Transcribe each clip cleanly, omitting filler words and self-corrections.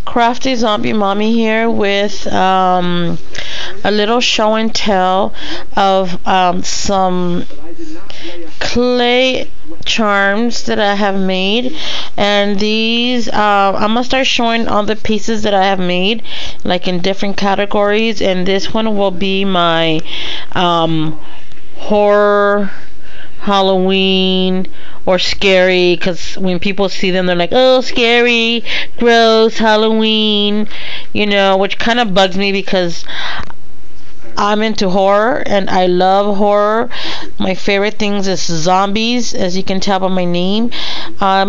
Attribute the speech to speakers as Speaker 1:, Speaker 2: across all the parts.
Speaker 1: Craftyzombiemommie here with a little show and tell of some clay charms that I have made, and these I'm gonna start showing all the pieces that I have made, like in different categories, and this one will be my horror, Halloween, or scary, because when people see them they're like, oh, scary, gross, Halloween, which kind of bugs me because I'm into horror and I love horror. My favorite things is zombies, as you can tell by my name. I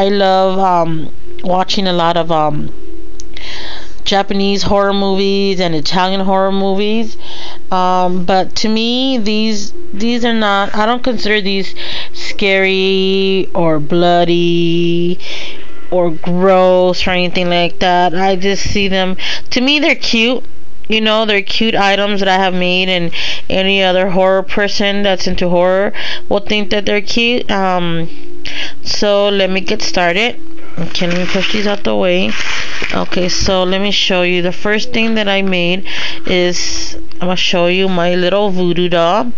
Speaker 1: love watching a lot of Japanese horror movies and Italian horror movies. But to me, these are not, I don't consider these scary or bloody or gross or anything like that. I just see them, to me they're cute. They're cute items that I have made, and any other horror person that's into horror will think that they're cute. So let me get started. Okay, let me push these out the way. Okay, so let me show you. The first thing that I made is, I'm going to show you my little voodoo doll.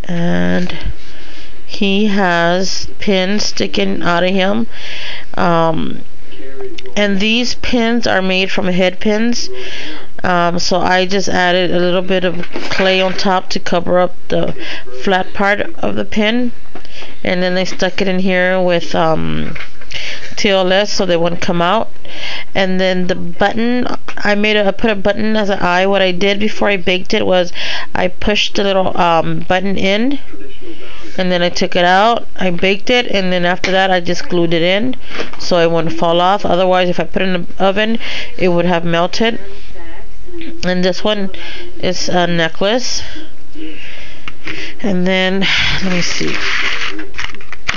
Speaker 1: And he has pins sticking out of him. And these pins are made from head pins. So I just added a little bit of clay on top to cover up the flat part of the pin, and then I stuck it in here with TLS so they wouldn't come out. And then the button, I put a button as an eye. What I did before I baked it was I pushed the little button in, and then I took it out, I baked it, and then after that I just glued it in so it wouldn't fall off. Otherwise, if I put it in the oven, it would have melted. And this one is a necklace. And then, let me see.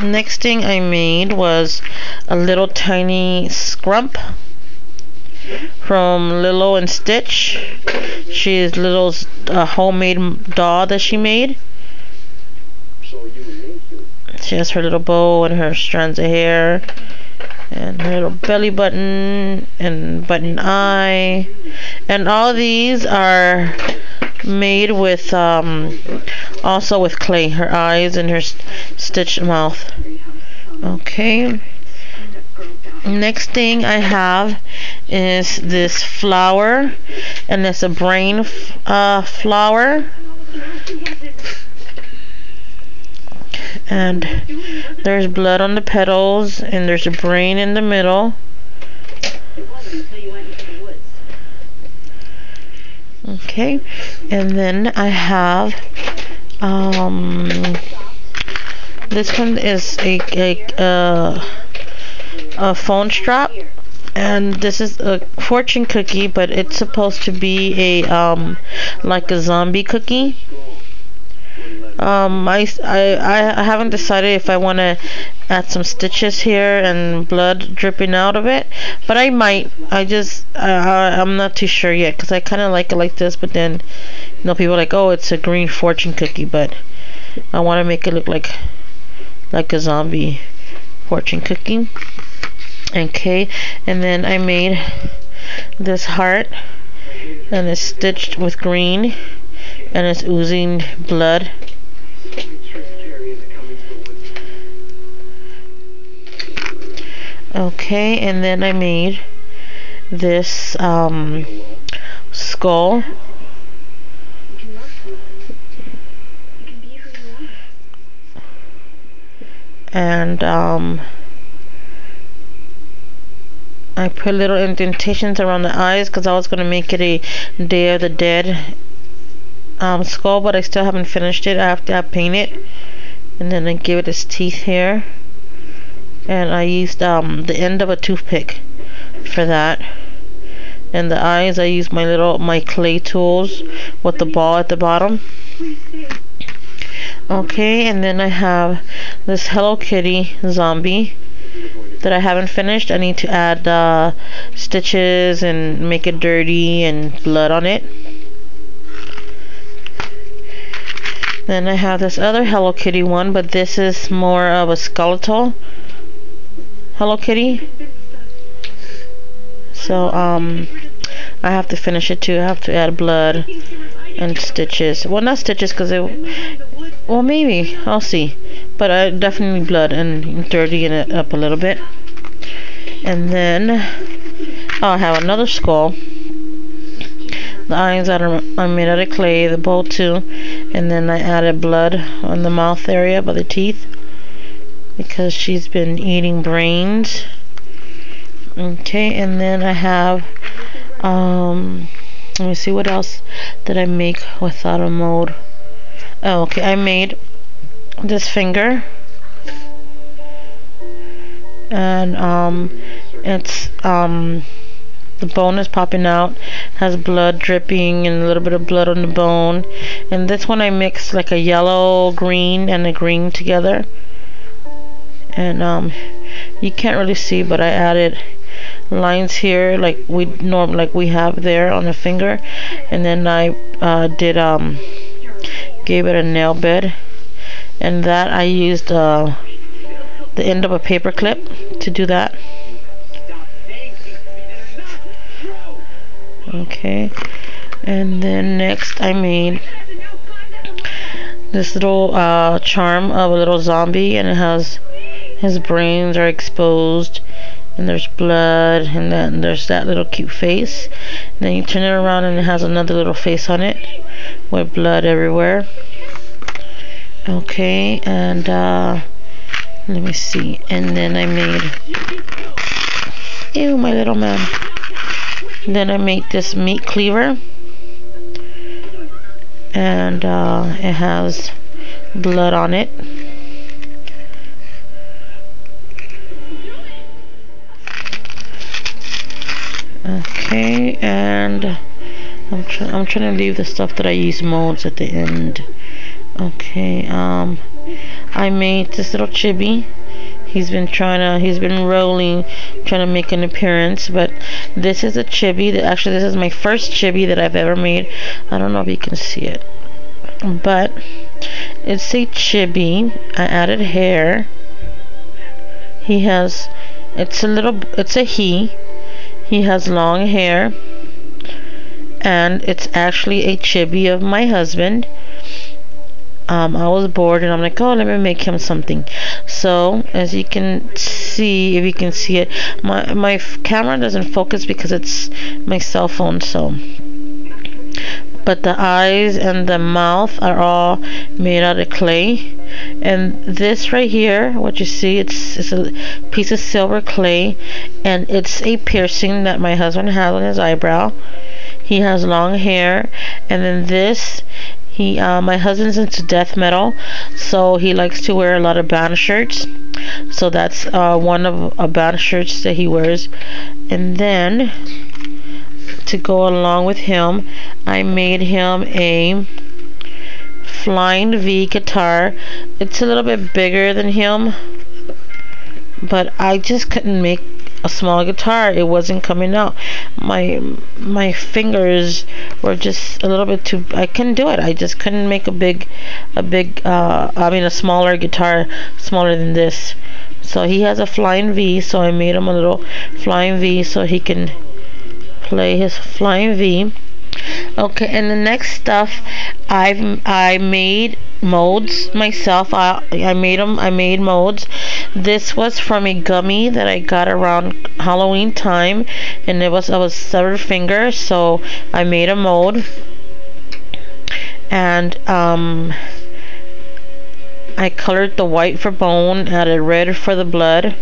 Speaker 1: Next thing I made was a little tiny scrump from Lilo and Stitch. She's Lilo's homemade doll that she made. She has her little bow and her strands of hair and her little belly button and button eye, and all these are made with also with clay, her eyes and her stitched mouth. Okay, next thing I have is this flower, and it's a brain flower. And there's blood on the petals, and there's a brain in the middle. Okay, and then I have this one is a phone strap, and this is a fortune cookie, but it's supposed to be a like a zombie cookie. I haven't decided if I want to add some stitches here and blood dripping out of it, but I might. I'm not too sure yet, because I kind of like it like this, but then people are like, oh, it's a green fortune cookie, but I want to make it look like a zombie fortune cookie. Okay, and then I made this heart, and it's stitched with green, and it's oozing blood. Okay, and then I made this skull, and I put little indentations around the eyes because I was going to make it a Day of the Dead skull, but I still haven't finished it. I have to paint it, and then I give it its teeth here, and I used the end of a toothpick for that. And the eyes, I used my clay tools with the ball at the bottom. Okay, and then I have this Hello Kitty zombie that I haven't finished. I need to add stitches and make it dirty and blood on it. Then I have this other Hello Kitty one, but this is more of a skeletal Hello Kitty. So I have to finish it too. I have to add blood and stitches. Well, not stitches because well, maybe I'll see. But I definitely blood and dirtying it up a little bit. And then I have another skull. The eyes are made out of clay, the bowl too, and then I added blood on the mouth area by the teeth because she's been eating brains. Okay, and then I have let me see what else did I make without a mold. Oh, okay, I made this finger, and it's the bone is popping out, has blood dripping and a little bit of blood on the bone. And this one I mixed like a yellow, green, and a green together. And you can't really see, but I added lines here like we have there on the finger. And then I gave it a nail bed. And that I used the end of a paper clip to do that. Okay, and then next I made this little charm of a little zombie, and it has his brains are exposed, and there's blood, and then there's that little cute face. And then you turn it around and it has another little face on it with blood everywhere. Okay, and let me see, and then I made, ew, my little man. Then I made this meat cleaver, and it has blood on it. Okay, and I'm trying to leave the stuff that I use molds at the end. Okay, I made this little chibi. He's been rolling, trying to make an appearance, but this is a chibi. Actually, this is my first chibi that I've ever made. I don't know if you can see it, but it's a chibi. I added hair. It's a he. He has long hair, and it's actually a chibi of my husband. I was bored and I'm like, oh, let me make him something. So as you can see, if you can see it, my camera doesn't focus because it's my cell phone. So, but the eyes and the mouth are all made out of clay. And this right here, what you see, it's a piece of silver clay, and it's a piercing that my husband has on his eyebrow. He has long hair, and then this. My husband's into death metal, so he likes to wear a lot of band shirts. So that's one of a band shirts that he wears. And then to go along with him, I made him a Flying V guitar. It's a little bit bigger than him, but I just couldn't make a small guitar. It wasn't coming out. My fingers were just a little bit too. I couldn't do it. I just couldn't make a smaller guitar, smaller than this. So he has a Flying V. So I made him a little Flying V so he can play his Flying V. Okay, and the next stuff I made molds myself. I made molds. This was from a gummy that I got around Halloween time, and it was severed finger, so I made a mold. And I colored the white for bone, added red for the blood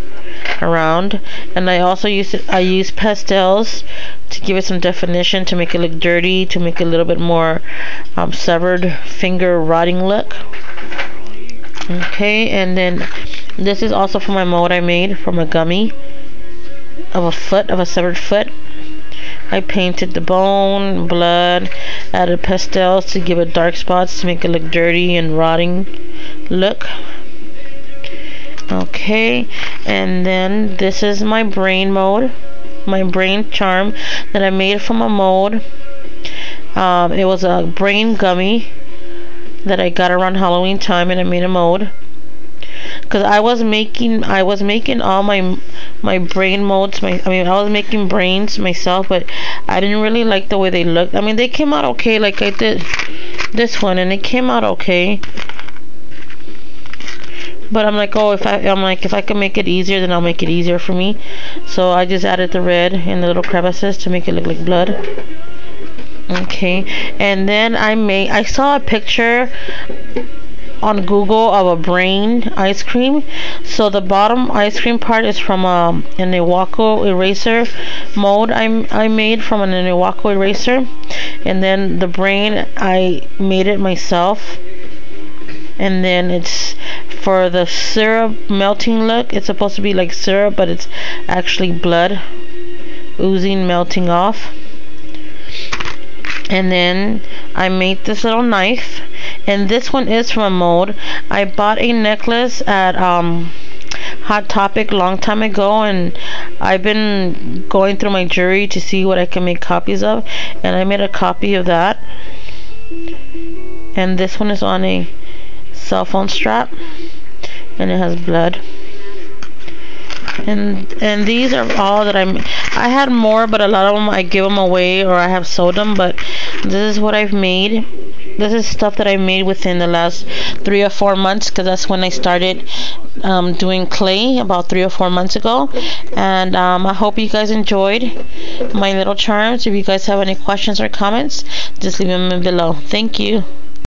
Speaker 1: around, and I also used pastels to give it some definition, to make it look dirty, to make it a little bit more severed finger rotting look. Okay, and then this is also from my mold I made from a gummy of a severed foot. I painted the bone, blood, added pastels to give it dark spots to make it look dirty and rotting look. Okay, and then this is my brain mold, my brain charm that I made from a mold. It was a brain gummy, that I got around Halloween time, and I made a mold. Cause I was making all my brain molds. I was making brains myself, but I didn't really like the way they looked. I mean, they came out okay. Like I did this one, and it came out okay. But I'm like, oh, if I can make it easier, then I'll make it easier for me. So I just added the red in the little crevices to make it look like blood. Okay, and then I saw a picture on Google of a brain ice cream. So the bottom ice cream part is from an Iwako eraser mold I made from an Iwako eraser, and then the brain I made it myself. And then it's for the syrup melting look. It's supposed to be like syrup, but it's actually blood oozing, melting off. And then I made this little knife, and this one is from a mold. I bought a necklace at Hot Topic long time ago, and I've been going through my jewelry to see what I can make copies of, and I made a copy of that. And this one is on a cell phone strap, and it has blood. And these are all that I had more, but a lot of them I give them away or I have sold them. But this is what I've made. This is stuff that I made within the last 3 or 4 months, because that's when I started doing clay, about 3 or 4 months ago. And I hope you guys enjoyed my little charms. If you guys have any questions or comments, just leave them below. Thank you.